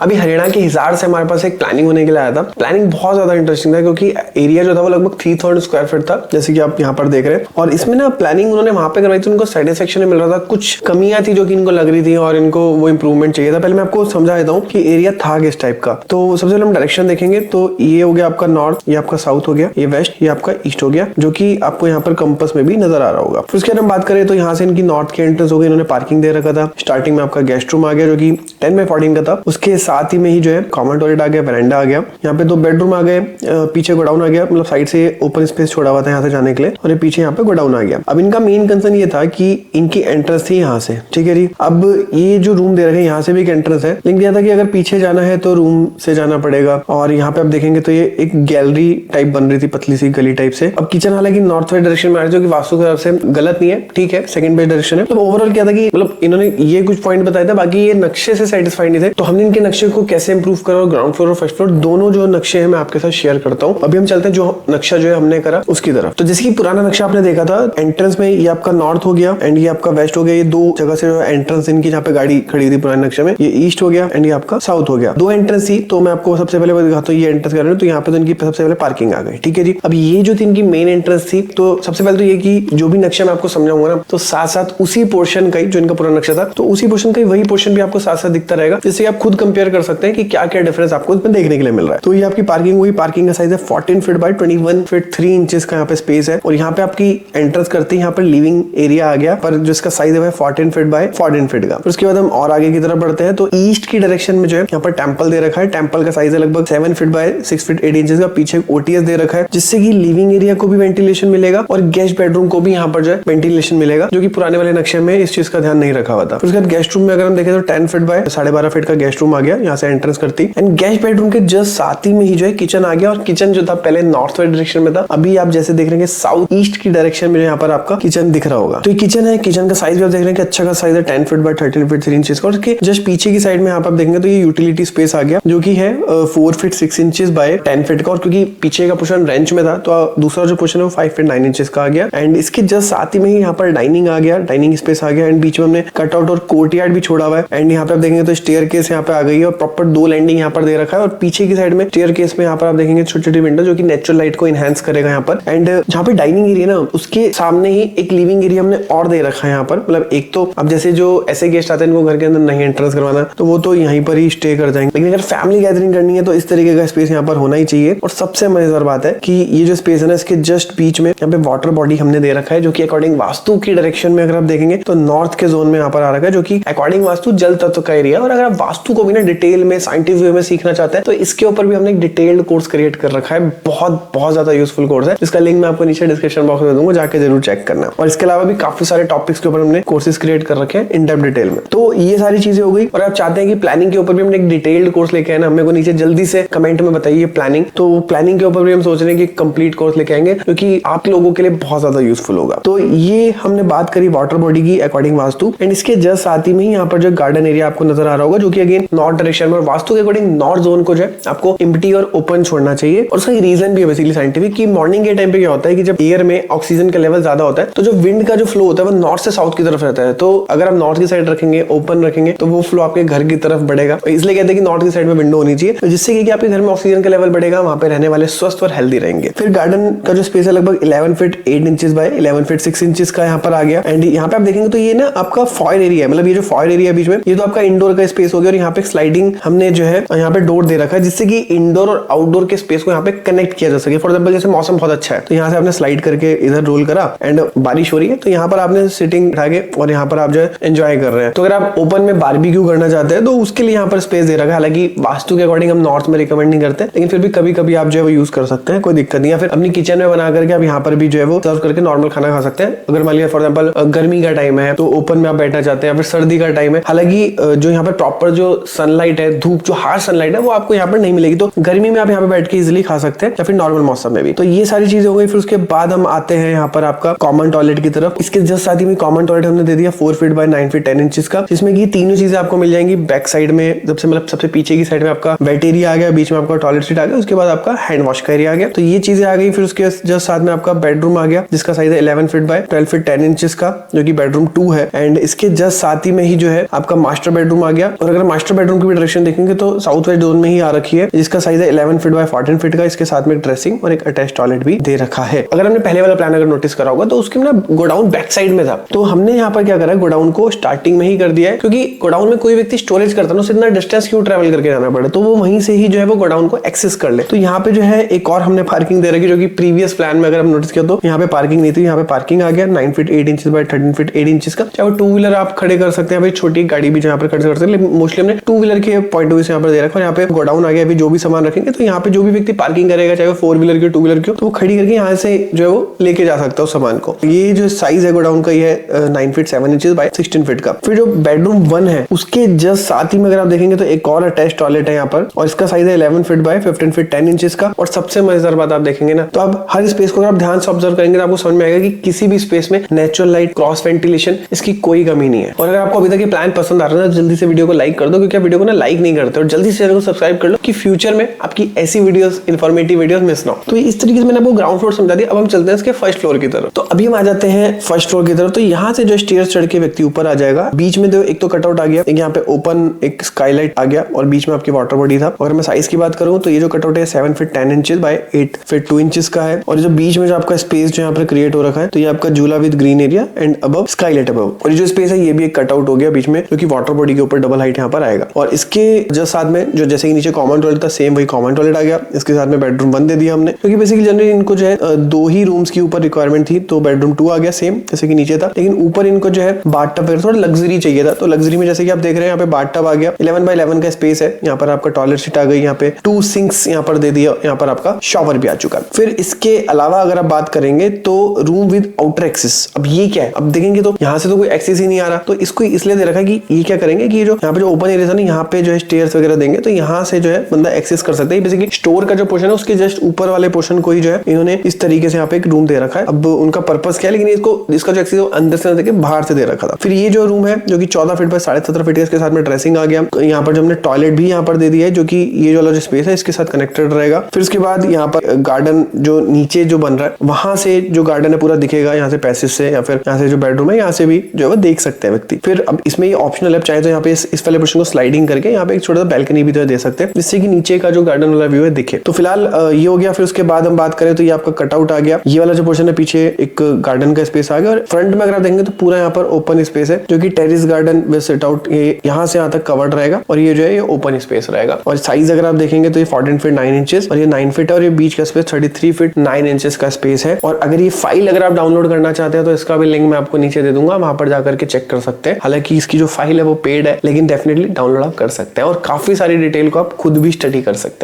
अभी हरियाणा के हिसार से हमारे पास एक प्लानिंग होने के लिए आया था। प्लानिंग बहुत ज्यादा इंटरेस्टिंग था क्योंकि एरिया जो था वो लगभग 3000 स्क्वायर फीट था, जैसे कि आप यहाँ पर देख रहे हैं। और इसमें ना प्लानिंग उन्होंने वहां पे करवाई थी, उनको सेटिस्फेक्शन में मिल रहा था। कुछ कमियां थी जो कि इनको लग रही थी और इनको वो इंप्रूवमेंट चाहिए था। पहले मैं आपको समझा देता हूँ कि एरिया था किस टाइप का। तो सबसे पहले हम डायरेक्शन देखेंगे तो ये हो गया आपका नॉर्थ, ये आपका साउथ हो गया, ये वेस्ट, ये आपका ईस्ट हो गया, जो कि आपको यहाँ पर कंपस में भी नजर आ रहा होगा। फिर उसके बाद हम बात करें तो यहाँ से इनकी नॉर्थ के एंट्रेंस हो गई, इन्होंने पार्किंग दे रखा था। स्टार्टिंग में आपका गेस्ट रूम आ गया जो कि 10x14 का था। उसके साथ ही में ही जो है कॉमन टॉयलेट आ गया, वरांडा आ गया, यहाँ पे 2 बेडरूम आ गए, पीछे गोडाउन आ गया, मतलब साइड से ओपन स्पेस छोड़ा हुआ था यहाँ से जाने के लिए, और ये पीछे यहाँ पे गोडाउन आ गया। अब इनका मेन कंसर्न ये था कि इनकी एंट्रेंस थी यहाँ से, ठीक है जी। अब ये जो रूम दे रखे हैं यहाँ से भी एक एंट्रेंस है, लेकिन क्या था कि अगर पीछे जाना है तो रूम से जाना पड़ेगा। और यहाँ पे आप देखेंगे तो ये एक गैलरी टाइप बन रही थी, पतली सी गली टाइप से। अब किचन हालांकि नॉर्थ वेस्ट डायरेक्शन में आ रहा है, जो कि वास्तु की तरफ से गलत नहीं है, ठीक है, सेकंड बेस्ट डायरेक्शन है। तो ओवरऑल क्या था कि मतलब इन्होंने ये कुछ पॉइंट बताया था, बाकी ये नक्शे से सेटिस्फाइड नहीं थे। तो हमने इनके नक्शे को कैसे इंप्रूव करा, और ग्राउंड फ्लोर और फर्स्ट फ्लोर दोनों जो नक्शे हैं मैं आपके साथ शेयर करता हूँ। अभी हम चलते हैं जो नक्शा जो है हमने करा उसकी तरफ। तो जैसे कि पुराना नक्शा आपने देखा था, एंट्रेंस में ये आपका नॉर्थ हो गया एंड ये आपका वेस्ट हो गया। ये 2 जगह से एंट्रेंस इनकी जहाँ पे गाड़ी खड़ी थी पुराने नक्शे में, ये ईस्ट हो गया एंड ये आपका साउथ हो गया। 2 एंट्रेंस थी। तो मैं आपको सबसे पहले दिखाता हूँ, ये एंट्रेंस कर रहे हैं तो यहाँ पे तो इनकी सबसे पहले पार्किंग आ गई, ठीक है जी। अब ये जो थी इनकी मेन एंट्रेंस थी। तो सबसे पहले तो ये कि जो भी नक्शा मैं आपको समझाऊंगा ना, तो साथ साथ उसी पोर्शन का ही जो इनका पुराना नक्शा था, तो उसी पोर्शन का ही वही पोर्शन भी आपको साथ साथ दिखता रहेगा, जिससे आप खुद कंपेयर कर सकते हैं कि क्या क्या डिफरेंस आपको इसमें देखने के लिए मिल रहा है। तो ये आपकी पार्किंग हुई। पार्किंग का साइज है 14 फीट बाय 21 फीट 3 इंचेस का यहाँ पे स्पेस है। और यहाँ पे आपकी एंट्रेंस करते ही यहाँ पर लिविंग एरिया आ गया, पर जिसका साइज है 14 फीट बाय 14 फीट का। उसके बाद हम और आगे की तरफ बढ़ते हैं तो ईस्ट की डायरेक्शन में जो है यहाँ पर टेंपल दे रखा है। टेंपल का साइज है लगभग 7 फीट बाय 6 फीट 8 इंचेस का। पीछे ओटीएस दे रखा है, जिससे कि लिविंग एरिया को भी वेंटिलेशन मिलेगा और गेस्ट बेडरूम को भी यहाँ पर जो है वेंटिलेशन मिलेगा, जो कि पुराने वाले नक्शे में इस चीज का ध्यान नहीं रखा हुआ था। उसके बाद गेस्ट रूम में अगर हम देखें तो 10 फीट बाय 12.5 फीट का गेस्ट रूम आ गया, यहाँ से एंट्रेंस करती। एंड गेस्ट बेडरूम के जस्ट साथ ही में ही जो है किचन आ गया। और किचन जो था पहले नॉर्थ वेस्ट डायरेक्शन में था, अभी आप जैसे देख रहे हैं साउथ ईस्ट की डायरेक्शन में यहाँ पर आपका किचन दिख रहा होगा। तो ये किचन है। किचन का साइज भी आप देख रहे हैं कि अच्छा का साइज है 10 फीट बाय 13 फीट 3 इंचेस का। और उसके जस्ट पीछे की साइड में यहाँ पर आप देखेंगे तो ये यूटिलिटी स्पेस आ गया, जो कि है 4 फीट 6 इंचेस बाय 10 फीट का। और क्योंकि पीछे का पोर्शन रेंच में था तो दूसरा जो पोर्शन है वो 5 फीट 9 इंचेस का आ गया। एंड इसके जस्ट साथ ही में ही यहाँ पर डाइनिंग आ गया, डाइनिंग स्पेस आ गया। एंड बीच में हमने कटआउट और कोर्टयार्ड भी छोड़ा हुआ है। एंड यहाँ पे आप देखेंगे तो स्टेयर केस यहाँ पे आ गई है और प्रॉपर 2 लैंडिंग यहाँ पर दे रखा है। और पीछे की साइड में स्टेयर केस में यहाँ पर आप देखेंगे छोटी छोटी विंडो, जो कि नेचुरल लाइट को इनहेंस करेगा यहाँ पर। एंड जहाँ पे डाइनिंग एरिया ना, उसके सामने ही एक लिविंग एरिया हमने और दे रखा है यहाँ पर। मतलब एक तो अब जैसे जो ऐसे गेस्ट आते हैं इनको घर के अंदर नहीं एंट्रेंस करवाना, तो वो तो यहीं पर ही स्टे कर जाएंगे। लेकिन अगर फैमिली गैदरिंग करनी है तो इस तरीके का स्पेस यहाँ पर होना ही चाहिए। और सबसे मजेदार बात है कि ये जो स्पेस है ना, इसके जस्ट बीच में यहाँ पे वाटर बॉडी हमने दे रखा है, जो कि अकॉर्डिंग वास्तु की डायरेक्शन में अगर आप देखेंगे तो नॉर्थ के जोन में यहाँ पर आ रखा है, जो कि अकॉर्डिंग वास्तु जल तत्व का एरिया। और अगर आप वास्तु को भी ना डिटेल में साइंटिफिक वे में सीखना चाहते हैं तो इसके ऊपर भी हमने एक डिटेल्ड कोर्स क्रिएट कर रखा है। बहुत ज्यादा यूजफुल कोर्स है, जिसका लिंक मैं आपको नीचे डिस्क्रिप्शन बॉक्स में दूंगा, जाके जरूर चेक करना। और इसके अलावा भी काफी सारे टॉपिक्स के ऊपर हमने कोर्सेज क्रिएट कर रखे हैं इन डेप्थ डिटेल में। तो ये सारी चीजें हो गई। और आप चाहते हैं कि प्लानिंग के ऊपर भी हमने एक डिटेल्ड कोर्स लेके आए ना, हमें को नीचे जल्दी से कमेंट में बताइए प्लानिंग। तो प्लानिंग के ऊपर भी हम सोच रहे हैं कि कंप्लीट कोर्स लेके आएंगे, क्योंकि आप लोगों के लिए बहुत ज्यादा यूजफुल होगा। तो ये हमने बात करी वाटर बॉडी की अकॉर्डिंग वास्तु। एंड इसके जस्ट साथ ही में यहाँ पर जो गार्डन एरिया आपको नजर आ रहा होगा, जो कि अगेन नॉर्थ डायरेक्शन में, वास्तु के अकॉर्डिंग नॉर्थ जोन को जो है आपको एम्प्टी और ओपन छोड़ना चाहिए। और उसका रीजन भी है बेसिकली साइंटिफिक, कि मॉर्निंग के टाइम पे क्या होता है कि जब एयर में ऑक्सीजन का लेवल ज्यादा होता है तो जो विंड का जो फ्लो होता है वो नॉर्थ से साउथ की तरफ रहता है। तो अगर आप नॉर्थ की साइड रखेंगे, ओपन रखेंगे, तो वो फ्लो आपके घर की तरफ बढ़ेगा। इसलिए कहते हैं कि नॉर्थ की साइड में विंडो होनी चाहिए, तो जिससे कि आपके घर में ऑक्सीजन का लेवल बढ़ेगा, वहां पे रहने वाले स्वस्थ और हेल्दी रहेंगे। फिर गार्डन का जो स्पेस है लगभग 11 feet 8 inches bye 11 feet 6 inches का यहाँ पर आ गया। एंड यहाँ पे आप देखेंगे तो ये ना आपका फॉयर एरिया है, मतलब ये जो फॉयर एरिया बीच में, ये तो आपका इंडोर का स्पेस हो गया। और यहाँ पे स्लाइडिंग हमने जो है यहाँ पे डोर दे रखा है, जिससे कि इंडोर और आउटडोर के स्पेस को यहाँ पे कनेक्ट किया जा सके। फॉर एग्जाम्पल जैसे मौसम बहुत अच्छा है तो यहाँ से आपने स्लाइड करके इधर रोल करा एंड बारिश हो रही है तो यहाँ पर आपने सिटिंग उठा के और यहाँ पर आप जो है एंजॉय कर रहे हैं। तो अगर आप ओपन में बारबेक्यू करना चाहते हैं तो उसके लिए यहाँ पर स्पेस दे रखा है। हालांकि वास्तु के अकॉर्डिंग हम नॉर्थ में रिकमेंड नहीं करते, लेकिन फिर भी कभी कभी आप जो है वो यूज कर सकते हैं, कोई दिक्कत नहीं है। फिर अपनी किचन में बना करके आप यहाँ पर भी जो है वो सर्व करके नॉर्मल खाना खा सकते हैं। अगर मान लिया फॉर एग्जाम्पल गर्मी का टाइम है तो ओपन में आप बैठना चाहते हैं, या फिर सर्दी का टाइम है, हालांकि जो यहाँ पर प्रॉपर जो सनलाइट है, धूप जो हार्श सनलाइट है वो आपको यहाँ पर नहीं मिलेगी, तो गर्मी में आप यहाँ पे बैठ के इजिली खा सकते हैं, या फिर नॉर्मल मौसम में भी। तो ये सारी चीजें हो गई। फिर उसके बाद हम आते हैं यहाँ पर आपका कॉमन टॉयलेट की तरफ। इसके जस्ट साथ ही में कॉमन टॉयलेट हमने दे दिया 4 फीट बाय 9 फीट 10 इंचेस का, जिसमें की तीनों चीजें आपको मिल जाएंगी। बैक साइड में सबसे पीछे की साइड में आपका वेट एरिया आ गया, बीच में आपका टॉयलेट सीट आ गया, उसके बाद आपका हैंड वॉश का एरिया आ गया। तो ये चीजें आ गई। फिर उसके जस्ट साथ में आपका बेडरूम आ गया, जिसका साइज है 11 फीट बाय 12 फीट 10 इंचेस का, जो कि बेडरूम 2 है। एंड इसके जस्ट साथ ही में ही जो है आपका मास्टर बेडरूम आ गया। और अगर मास्टर बेडरूम की की भी डायरेक्शन देखेंगे तो साउथ वेस्ट जोन में ही आ रखी है, जिसका साइज है 11 फीट बाय 14 फीट का। इसके साथ में एक ड्रेसिंग और एक अटैच टॉयलेट भी दे रखा है। अगर हमने पहले वाला प्लान अगर नोटिस करा होगा तो उसके ना गोडाउन बैक साइड में था, तो हमने यहाँ पर क्या करा है, गोडाउन को स्टार्टिंग में ही कर दिया है, क्योंकि गोडाउन में कोई व्यक्ति स्टोरेज करता है ना, इतना डिस्टेंस क्यों ट्रेवल करके जाना पड़े, तो वो वहीं से ही जो है वो गोडाउन को एक्सेस कर ले। तो यहाँ पे जो है एक और हमने पार्किंग दे रखी, जो कि प्रीवियस प्लान में अगर हम नोटिस किया तो यहाँ पे पार्किंग नहीं थी, यहाँ पे पार्किंग आ गया 9 feet 8 inch by 13 feet 8 inch का। चाहे वो टू व्हीलर आप खड़े कर सकते हैं, भाई छोटी गाड़ी भी यहाँ पर खड़े कर सकते हैं, मोस्टली हमने टू व्हीलर के पॉइंट ऑफ व्यू से यहाँ पर दे रखा है। यहाँ पे गोडाउन आ गया, अभी जो भी सामान रखेंगे तो यहाँ पे जो भी व्यक्ति पार्किंग करेगा, चाहे वो 4 व्हीलर की टू व्हीलर की, तो वो खड़ी करके यहाँ से जो है वो लेके जा सकता है उस सामान को। ये जो साइज है गोडाउन का ये है 9 फीट 7 इंच बाय 16 फीट का। फिर जो बेडरूम 1 है उसके जस्ट साथ ही में अगर आप देखेंगे तो एक और अटैच टॉयलेट है यहाँ पर, और इसका साइज है 11 फीट बाय 15 फीट 10 इंचेस का। और सबसे मजेदार बात आप देखेंगे ना, तो आप हर स्पेस को अगर आप ध्यान से ऑब्जर्व करेंगे तो आपको समझ में आएगा कि किसी भी स्पेस में नेचुरल लाइट, क्रॉस वेंटिलेशन, इसकी कोई कमी नहीं है। और अगर आपको अभी तक ये प्लान पसंद आ रहा है तो जल्दी से वीडियो को लाइक कर दो, क्योंकि आप वीडियो को ना लाइक नहीं करते, और जल्दी से चैनल को सब्सक्राइब कर लो कि फ्यूचर में आपकी ऐसी वीडियोस, इंफॉर्मेटिव वीडियोस मिस ना हो। तो इस तरीके से मैंने आपको ग्राउंड फ्लोर समझा दिया। अब हम चलते हैं इसके फर्स्ट फ्लोर की तरफ। तो अभी हम आ जाते हैं फर्स्ट फ्लोर की तरफ। तो यहाँ से जो स्टेयर्स चढ़ के व्यक्ति ऊपर आ जाएगा, बीच में एक तो कटआउट आ गया, एक यहाँ पे ओपन एक स्काईलाइट आ गया, और बीच में आपकी वाटर बॉडी था। अगर मैं साइज की बात करूं तो ये जो कटआउट है 7 feet 10 inches bye 8 feet 2 inches का है। और जो बीच में जो आपका स्पेस जो यहाँ पर क्रिएट हो रखा है, तो ये आपका झूला with green area and above Skylight above. और ये जो स्पेस है ये भी एक कटआउट हो गया बीच में, जो कि वाटर बॉडी के ऊपर डबल हाइट यहाँ पर आएगा। और इसके जस्ट साथ में जो जैसे कि नीचे कॉमन टॉयलेट था, सेम वही कॉमन टॉयलेट आ गया। इसके साथ में बेडरूम 1 दे दिया हमने, क्योंकि बेसिकली जनरली इनको जो है 2 ही रूम्स की ऊपर रिक्वायरमेंट थी, तो बेडरूम 2 आ गया सेम जैसे कि नीचे था। लेकिन ऊपर इनको जो है बाथटब वगैरह थोड़ा लग्जरी चाहिए था, तो लग्जरी में जैसे कि आप देख रहे हैं यहाँ पे बाथटब आ गया, 11 बाय 11 का स्पेस है। यहाँ पर आपका टॉयलेट सीट आ गई, यहाँ पे 2 सिंक्स यहाँ पर दे दिया, यहाँ पर आपका शॉवर भी आ चुका। फिर इसके अलावा अगर आप बात करेंगे तो रूम विद आउटर एक्सेस। अब ये क्या है, अब देखेंगे तो यहाँ से तो कोई एक्सेस ही नहीं आ रहा, तो इसको इसलिए दे रखा है कि ये क्या करेंगे कि जो यहाँ पे जो ओपन एरिया है ना, यहाँ पे जो है स्टेयर्स वगैरह देंगे, तो यहाँ से जो है बंदा एक्सेस कर सकता है। बेसिकली स्टोर का जो पोर्शन है उसके जस्ट ऊपर वाले पोर्शन को ही जो है इन्होंने इस तरीके से यहाँ पे एक रूम दे रखा है। अब उनका पर्पस क्या है, लेकिन इसका जो एक्सेस अंदर से देके बाहर से दे रखा था। फिर ये जो रूम है जो कि 14 फीट बाय 17.5 फीट इसके साथ में ड्रेसिंग आ गया। यहाँ पर जो हमने टॉयलेट भी यहाँ पर दे दिया है, जो कि ये जो वाला जो स्पेस है इसके साथ कनेक्टेड रहेगा। फिर उसके बाद यहाँ पर गार्डन जो नीचे जो बन रहा है, वहां से जो गार्डन है पूरा दिखेगा, यहाँ से पैसेज से या फिर यहाँ से जो बेडरूम है यहाँ से भी जो है वो देख सकते हैं व्यक्ति। फिर अब इसमें ये ऑप्शनल है, चाहे तो यहाँ पे इस वाले पोर्शन को स्लाइडिंग करके यहाँ पे एक छोटा सा बैल्कनी भी तो दे सकते हैं, जिससे कि नीचे का जो गार्डन वाला व्यू है दिखे। तो फिलहाल ये हो गया। फिर उसके बाद हम बात करें तो ये आपका कटआउट आ गया, ये वाला जो पोर्शन है पीछे एक गार्डन का स्पेस आ गया, और फ्रंट में अगर आप देखेंगे तो पूरा यहाँ पर ओपन स्पेस है, जो कि terrace garden with sit out, ये यहाँ से यहाँ तक कवर्ड रहेगा, और ये जो है ये ओपन स्पेस रहेगा। और साइज अगर आप देखेंगे तो ये 14 फीट 9 इंचेस और ये 9 फीट है, और ये बीच का स्पेस 33 फीट 9 इंचेस का स्पेस है। और अगर ये फाइल अगर आप डाउनलोड करना चाहते हैं तो इसका भी लिंक मैं आपको नीचे दे दूंगा, वहां पर जाकर के चेक कर सकते हैं। हालांकि इसकी जो फाइल है वो पेड है, लेकिन डेफिनेटली डाउनलोड आप कर सकते हैं, और काफी सारी डिटेल को आप खुद भी स्टडी कर सकते हैं।